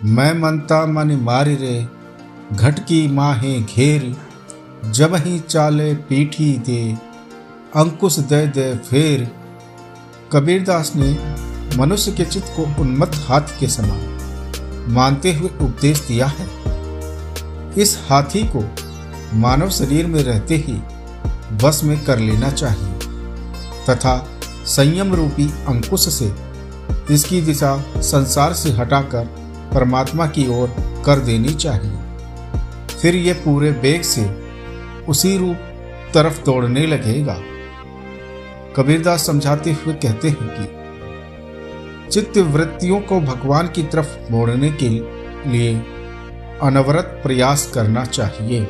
मैं मनता मन मारी रे, घटकी माहे घेर, जब ही चाले पीठी दे, अंकुश दे दे फेर। कबीरदास ने मनुष्य के चित्त को उन्मत्त हाथी के समान मानते हुए उपदेश दिया है। इस हाथी को मानव शरीर में रहते ही वश में कर लेना चाहिए तथा संयम रूपी अंकुश से इसकी दिशा संसार से हटाकर परमात्मा की ओर कर देनी चाहिए। फिर ये पूरे वेग से उसी रूप तरफ दौड़ने लगेगा। कबीरदास समझाते हुए कहते हैं कि चित्त वृत्तियों को भगवान की तरफ मोड़ने के लिए अनवरत प्रयास करना चाहिए।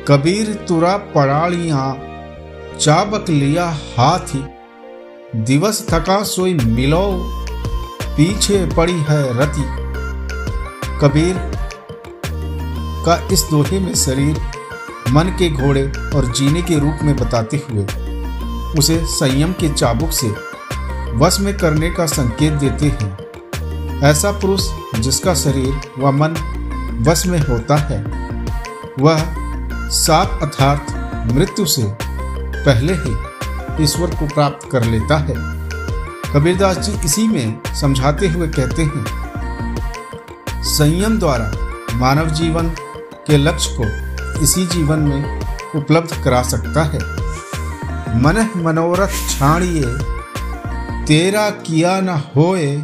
कबीर तुरा पड़ाड़ियां चाबक लिया हाथी, दिवस थका सोई मिलो, पीछे पड़ी है रति। कबीर का इस दोहे में शरीर मन के घोड़े और जीने के रूप में बताते हुए उसे संयम के चाबुक से वश में करने का संकेत देते हैं। ऐसा पुरुष जिसका शरीर व मन वश में होता है वह साप अर्थात मृत्यु से पहले ही ईश्वर को प्राप्त कर लेता है। कबीरदास जी इसी में समझाते हुए कहते हैं, संयम द्वारा मानव जीवन के लक्ष्य को इसी जीवन में उपलब्ध करा सकता है। मन मनोरथ छाणिए, तेरा किया न होए,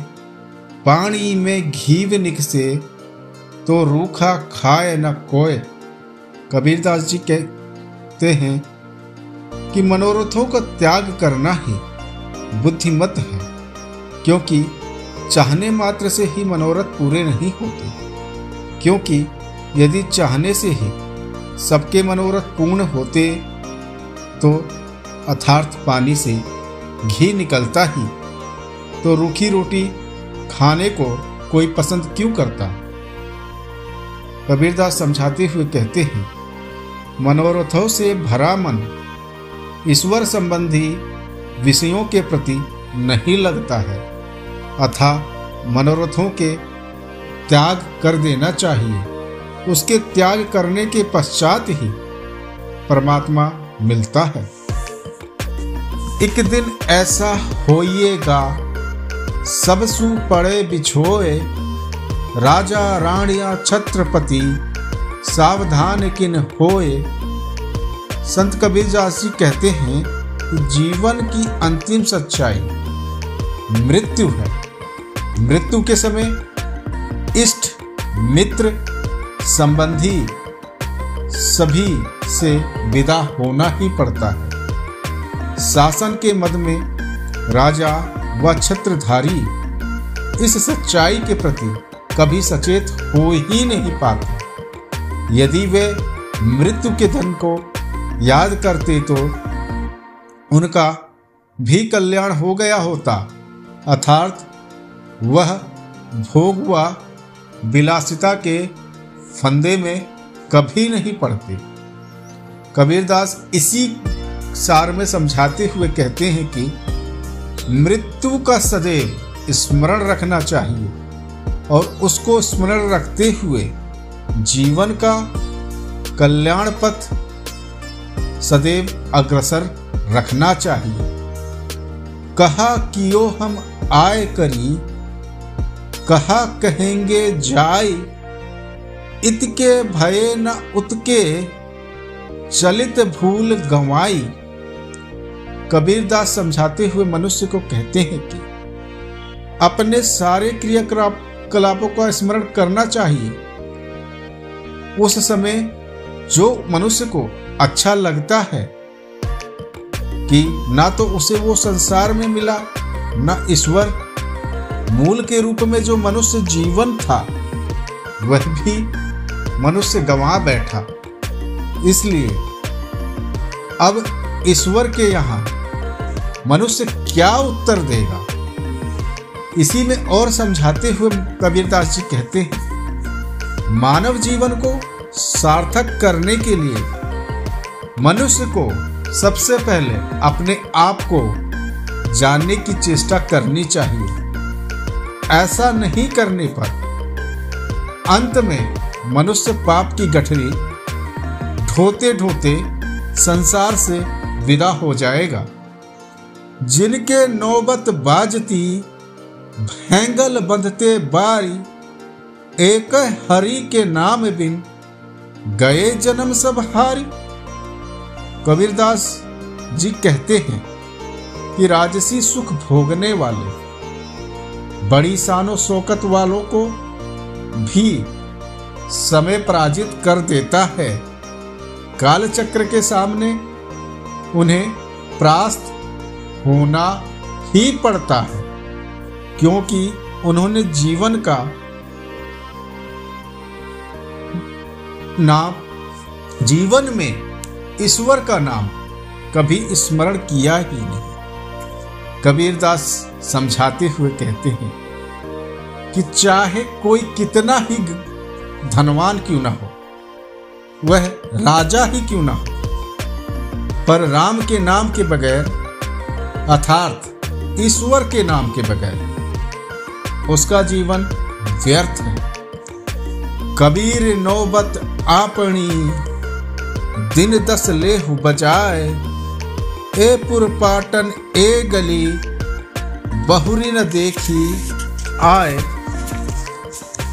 पानी में घीव निकसे, तो रूखा खाए न कोय। कबीरदास जी कहते हैं कि मनोरथों का त्याग करना ही बुद्धिमत है, क्योंकि चाहने मात्र से ही मनोरथ पूरे नहीं होते। क्योंकि यदि चाहने से ही सबके मनोरथ पूर्ण होते तो अर्थात पानी से घी निकलता ही तो रूखी रोटी खाने को कोई पसंद क्यों करता। कबीरदास समझाते हुए कहते हैं, मनोरथों से भरा मन ईश्वर संबंधी विषयों के प्रति नहीं लगता है, अतः मनोरथों के त्याग कर देना चाहिए। उसके त्याग करने के पश्चात ही परमात्मा मिलता है। एक दिन ऐसा होइएगा, सब सू पड़े बिछोए, राजा रानिया छत्रपति, सावधान किन होए। संत कबीरदास जी कहते हैं कि जीवन की अंतिम सच्चाई मृत्यु है। मृत्यु के समय इष्ट मित्र संबंधी सभी से विदा होना ही पड़ता है। शासन के मद में राजा व छत्रधारी इस सच्चाई के प्रति कभी सचेत हो ही नहीं पाते। यदि वे मृत्यु के धन को याद करते तो उनका भी कल्याण हो गया होता, अर्थात वह भोग व विलासिता के फंदे में कभी नहीं पड़ते। कबीरदास इसी सार में समझाते हुए कहते हैं कि मृत्यु का सदैव स्मरण रखना चाहिए और उसको स्मरण रखते हुए जीवन का कल्याण पथ सदैव अग्रसर रखना चाहिए। कहा कियो हम आए करी, कहा कहेंगे जाय, इतके भये न उतके, चलित भूल गंवाई। कबीरदास समझाते हुए मनुष्य को कहते हैं कि अपने सारे क्रियाकलापों का स्मरण करना चाहिए। उस समय जो मनुष्य को अच्छा लगता है कि ना तो उसे वो संसार में मिला ना ईश्वर, मूल के रूप में जो मनुष्य जीवन था वह भी मनुष्य गंवा बैठा। इसलिए अब ईश्वर के यहाँ मनुष्य क्या उत्तर देगा, इसी में और समझाते हुए कबीरदास जी कहते हैं, मानव जीवन को सार्थक करने के लिए मनुष्य को सबसे पहले अपने आप को जानने की चेष्टा करनी चाहिए। ऐसा नहीं करने पर अंत में मनुष्य पाप की गठरी ढोते ढोते संसार से विदा हो जाएगा। जिनके नौबत बाजती भैंगल बंधते बारी, एक हरि के नाम बिन गए जन्म सब हारी। कबीरदास जी कहते हैं कि राजसी सुख भोगने वाले बड़ी शानो शौकत वालों को भी समय पराजित कर देता है। काल चक्र के सामने उन्हें परास्त होना ही पड़ता है, क्योंकि उन्होंने जीवन का नाम, जीवन में ईश्वर का नाम कभी स्मरण किया ही नहीं। कबीरदास समझाते हुए कहते हैं कि चाहे कोई कितना ही धनवान क्यों ना हो, वह राजा ही क्यों ना हो, पर राम के नाम के बगैर अर्थात ईश्वर के नाम के बगैर उसका जीवन व्यर्थ है। कबीर नौबत आपनी दिन 10 लेहु बजाए, ए पुर पाटन ए गली बहुरी न देखी आए।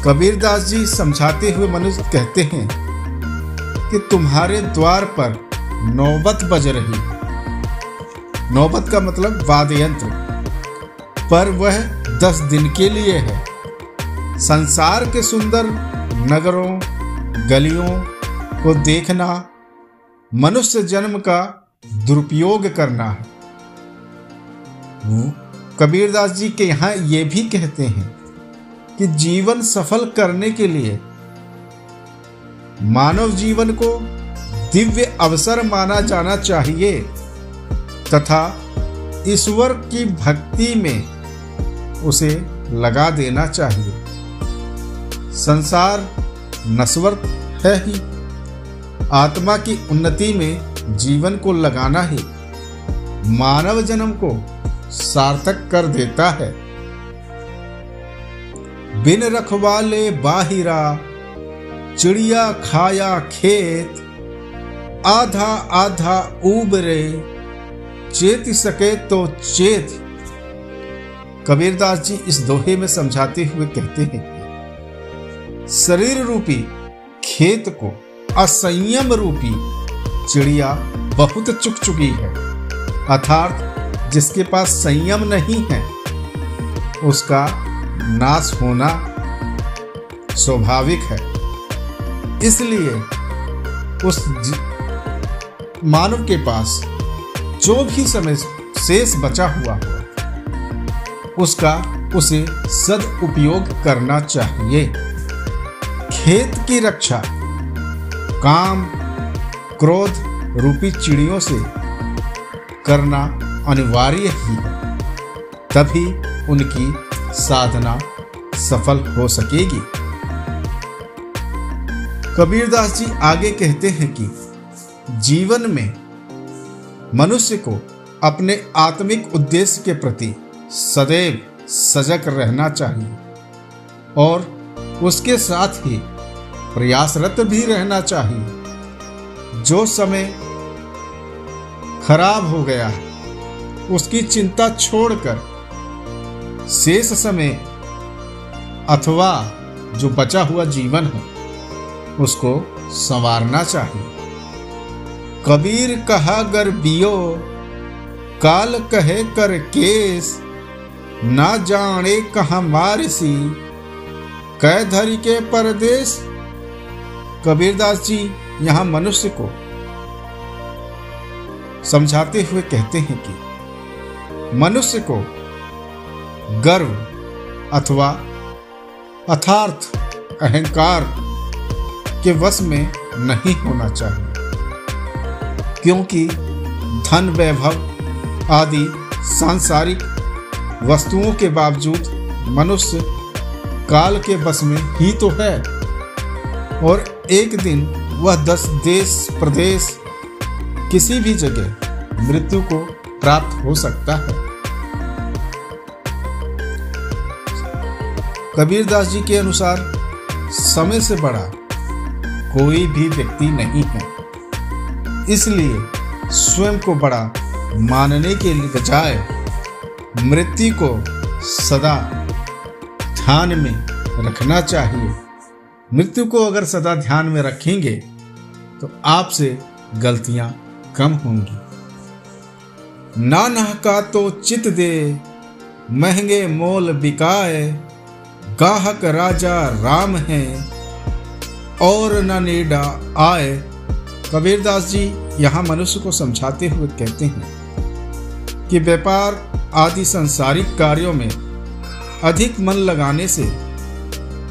कबीरदास जी समझाते हुए मनुष्य कहते हैं कि तुम्हारे द्वार पर नौबत बज रही, नौबत का मतलब वाद्य यंत्र, पर वह 10 दिन के लिए है। संसार के सुंदर नगरों गलियों को देखना मनुष्य जन्म का दुरुपयोग करना है। कबीरदास जी के यहाँ ये भी कहते हैं कि जीवन सफल करने के लिए मानव जीवन को दिव्य अवसर माना जाना चाहिए तथा ईश्वर की भक्ति में उसे लगा देना चाहिए। संसार नश्वर है ही, आत्मा की उन्नति में जीवन को लगाना ही मानव जन्म को सार्थक कर देता है। बिन रखवाले बाहिरा चिड़िया खाया खेत, आधा आधा उबरे चेत सके तो चेत। कबीरदास जी इस दोहे में समझाते हुए कहते हैं कि शरीर रूपी खेत को असंयम रूपी चिड़िया बहुत चुक चुकी है, अर्थात जिसके पास संयम नहीं है उसका नाश होना स्वाभाविक है। इसलिए उस मानव के पास जो भी समय शेष बचा हुआ हो उसका उसे सदुपयोग करना चाहिए। खेत की रक्षा काम क्रोध रूपी चिड़ियों से करना अनिवार्य ही है, तभी उनकी साधना सफल हो सकेगी। कबीरदास जी आगे कहते हैं कि जीवन में मनुष्य को अपने आत्मिक उद्देश्य के प्रति सदैव सजग रहना चाहिए और उसके साथ ही प्रयासरत भी रहना चाहिए। जो समय खराब हो गया है उसकी चिंता छोड़कर शेष समय अथवा जो बचा हुआ जीवन है उसको संवारना चाहिए। कबीर कहा गर बियो काल कहे कर केस, ना जाने कहाँ मारसी कै धरी के परदेश। कबीरदास जी यहाँ मनुष्य को समझाते हुए कहते हैं कि मनुष्य को गर्व अथवा अर्थात अहंकार के वश में नहीं होना चाहिए, क्योंकि धन वैभव आदि सांसारिक वस्तुओं के बावजूद मनुष्य काल के बस में ही तो है और एक दिन वह 10 देश प्रदेश किसी भी जगह मृत्यु को प्राप्त हो सकता है। कबीरदास जी के अनुसार समय से बड़ा कोई भी व्यक्ति नहीं है। इसलिए स्वयं को बड़ा मानने के बजाय मृत्यु को सदा ध्यान में रखना चाहिए। मृत्यु को अगर सदा ध्यान में रखेंगे तो आपसे गलतियां कम होंगी। ना नहका तो चित दे, महंगे मोल बिकाए, गाहक राजा राम है और न नेड़ा आए। कबीरदास जी यहाँ मनुष्य को समझाते हुए कहते हैं कि व्यापार आदि सांसारिक कार्यों में अधिक मन लगाने से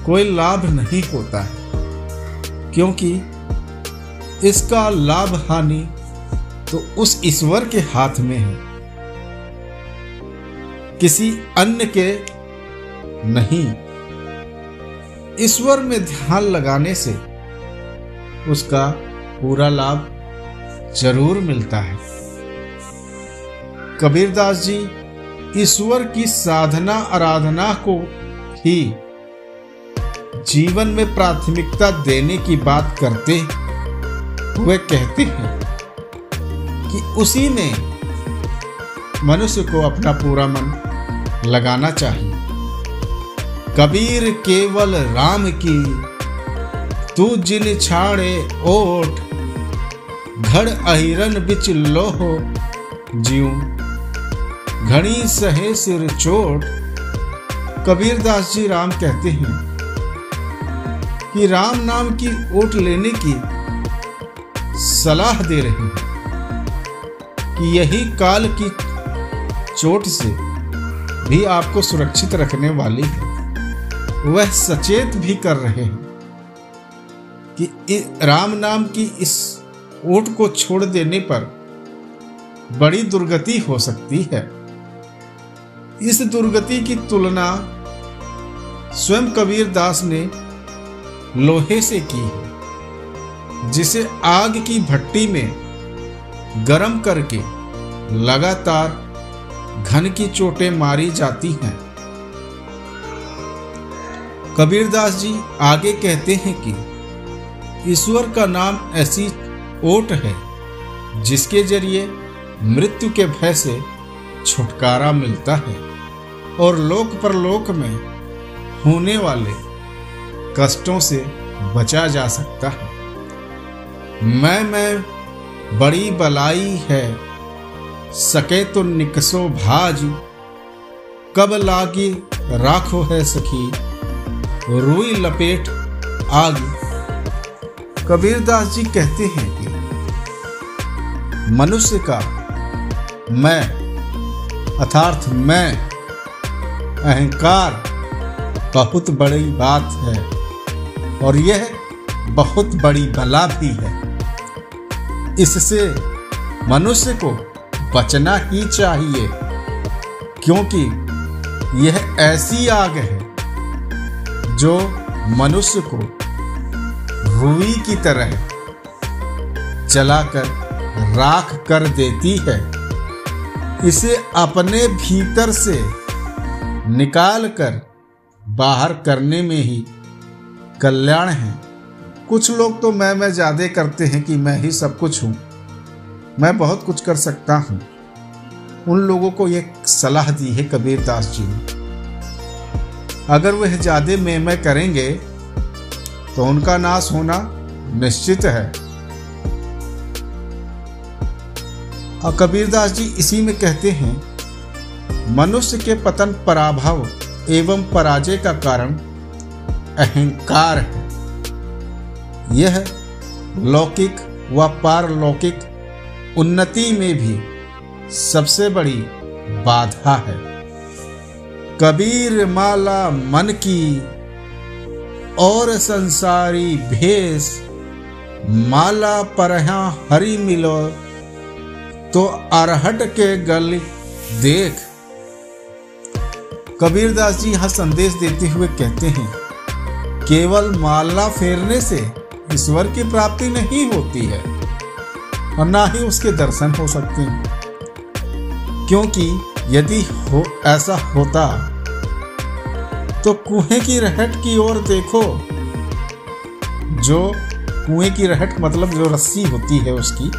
कोई लाभ नहीं होता है, क्योंकि इसका लाभ हानि तो उस ईश्वर के हाथ में है, किसी अन्य के नहीं। ईश्वर में ध्यान लगाने से उसका पूरा लाभ जरूर मिलता है। कबीरदास जी ईश्वर की साधना आराधना को ही जीवन में प्राथमिकता देने की बात करते हुए कहते हैं कि उसी में मनुष्य को अपना पूरा मन लगाना चाहिए। कबीर केवल राम की, तू जिन छाड़े ओट, घड़ अहिरन बिच लोहो, ज्यूं घड़ी सहे सिर चोट। कबीरदास जी राम कहते हैं कि राम नाम की ओट लेने की सलाह दे रहे हैं कि यही काल की चोट से भी आपको सुरक्षित रखने वाली है। वह सचेत भी कर रहे हैं कि राम नाम की इस ओट को छोड़ देने पर बड़ी दुर्गति हो सकती है। इस दुर्गति की तुलना स्वयं कबीरदास ने लोहे से की है, जिसे आग की भट्टी में गर्म करके लगातार घन की चोटें मारी जाती हैं। कबीरदास जी आगे कहते हैं कि ईश्वर का नाम ऐसी ओट है जिसके जरिए मृत्यु के भय से छुटकारा मिलता है और लोक परलोक में होने वाले कष्टों से बचा जा सकता है। मैं बड़ी बलाई है, सके तो निकसो भाज, कब लागी राखो है सखी, रुई लपेट आगी। कबीरदास जी कहते हैं कि मनुष्य का मैं अर्थात मैं अहंकार बहुत बड़ी बात है और यह बहुत बड़ी बला भी है। इससे मनुष्य को बचना ही चाहिए, क्योंकि यह ऐसी आग है जो मनुष्य को रुई की तरह जलाकर राख कर देती है। इसे अपने भीतर से निकाल कर बाहर करने में ही कल्याण है। कुछ लोग तो मैं ज्यादा करते हैं कि मैं ही सब कुछ हूँ, मैं बहुत कुछ कर सकता हूँ। उन लोगों को ये सलाह दी है कबीरदास जी ने, अगर वह ज्यादा मैं करेंगे तो उनका नाश होना निश्चित है। और कबीरदास जी इसी में कहते हैं, मनुष्य के पतन पराभव एवं पराजय का कारण अहंकार है। यह लौकिक व पारलौकिक उन्नति में भी सबसे बड़ी बाधा है। कबीर माला मन की और संसारी भेष, माला परहा हरि मिलो तो अरहट के गल देख। कबीरदास जी यह संदेश देते हुए कहते हैं, केवल माला फेरने से ईश्वर की प्राप्ति नहीं होती है और ना ही उसके दर्शन हो सकते हैं, क्योंकि यदि ऐसा होता तो कुएं की रहट की ओर देखो। जो कुएं की रहट मतलब जो रस्सी होती है उसकी,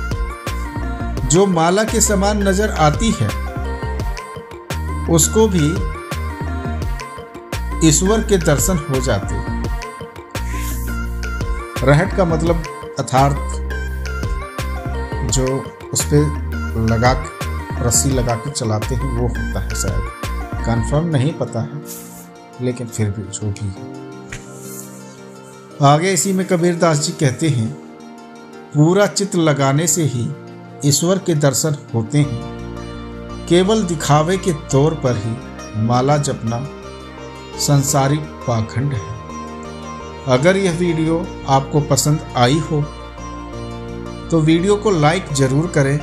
जो माला के समान नजर आती है, उसको भी ईश्वर के दर्शन हो जाते। रहट का मतलब अर्थात जो उस पर लगा रस्सी लगा के चलाते हैं वो होता है, शायद कंफर्म नहीं पता है, लेकिन फिर भी जो भी है। आगे इसी में कबीरदास जी कहते हैं, पूरा चित्त लगाने से ही ईश्वर के दर्शन होते हैं। केवल दिखावे के तौर पर ही माला जपना संसारिक पाखंड है। अगर यह वीडियो आपको पसंद आई हो तो वीडियो को लाइक जरूर करें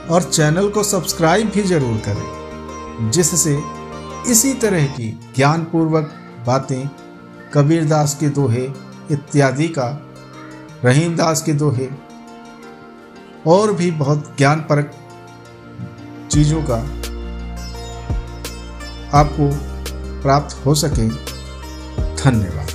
और चैनल को सब्सक्राइब भी जरूर करें, जिससे इसी तरह की ज्ञानपूर्वक बातें, कबीरदास के दोहे इत्यादि का, रहीमदास के दोहे और भी बहुत ज्ञानपरक चीज़ों का आपको प्राप्त हो सके। धन्यवाद।